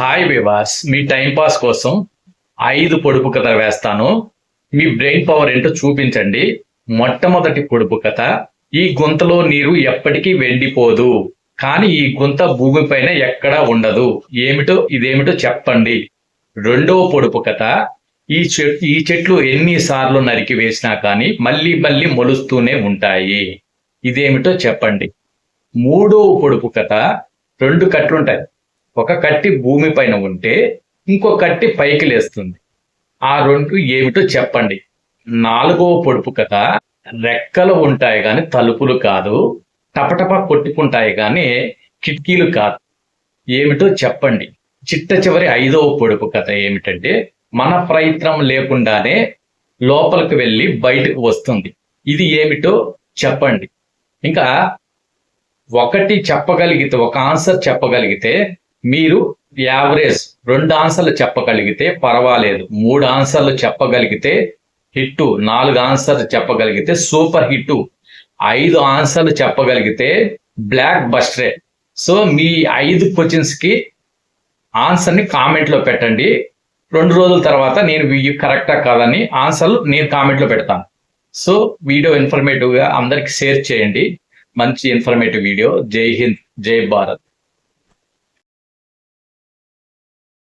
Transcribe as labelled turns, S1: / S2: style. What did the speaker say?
S1: Hi వివాస్, మీ time pass కోసం 5 పొడుపు కథలు వేస్తాను. మీ బ్రెయిన్ పవర్ ఏంటో చూపించండి. మొట్టమొదటి పొడుపు కథ. ఈ గుంతలో నీరు ఎప్పటికీ వెండిపోదు, కానీ ఈ గుంత భూమిపైన ఎక్కడా ఉండదు. ఇదేమిటో చెప్పండి. రెండవ పొడుపు కథ. ఈ చెట్లు ఎన్నిసార్లు నరికి వేసినా కానీ మళ్ళీ మళ్ళీ మొలుస్తూనే ఉంటాయి. ఇదేమిటో చెప్పండి. మూడవ పొడుపు కథ. 2 కట్లుంటాయి. ఒక కట్టి భూమి పైన ఉంటే ఇంకో కట్టి పైకి లేస్తుంది. ఆ 2 ఏమిటో చెప్పండి. నాలుగవ పొడుపు కథ. రెక్కలు ఉంటాయి గాని తలుపులు కాదు, టపటప కొట్టుకుంటాయి గాని కిటికీలు కాదు. ఏమిటో చెప్పండి. చిట్ట చివరి 5వ పొడుపు కథ ఏమిటంటే, మన ప్రయత్నం లేకుండానే లోపలికి వెళ్ళి బయటకు వస్తుంది. ఇది ఏమిటో చెప్పండి. ఇంకా ఒక ఆన్సర్ చెప్పగలిగితే మీరు యావరేజ్, 2 ఆన్సర్లు చెప్పగలిగితే పర్వాలేదు, 3 ఆన్సర్లు చెప్పగలిగితే హిట్, 4 ఆన్సర్లు చెప్పగలిగితే సూపర్ హిట్, 5 ఆన్సర్లు చెప్పగలిగితే బ్లాక్ బస్టరే. సో మీ 5 క్వశ్చన్స్ కి ఆన్సర్ ని కామెంట్ లో పెట్టండి. 2 రోజుల తర్వాత నేను కరెక్టా కాదని ఆన్సర్లు నేను కామెంట్ లో పెడతాను. సో వీడియో ఇన్ఫర్మేటివ్ గా అందరికి షేర్ చేయండి. మంచి ఇన్ఫర్మేటివ్ వీడియో. జై హింద్, జై భారత్.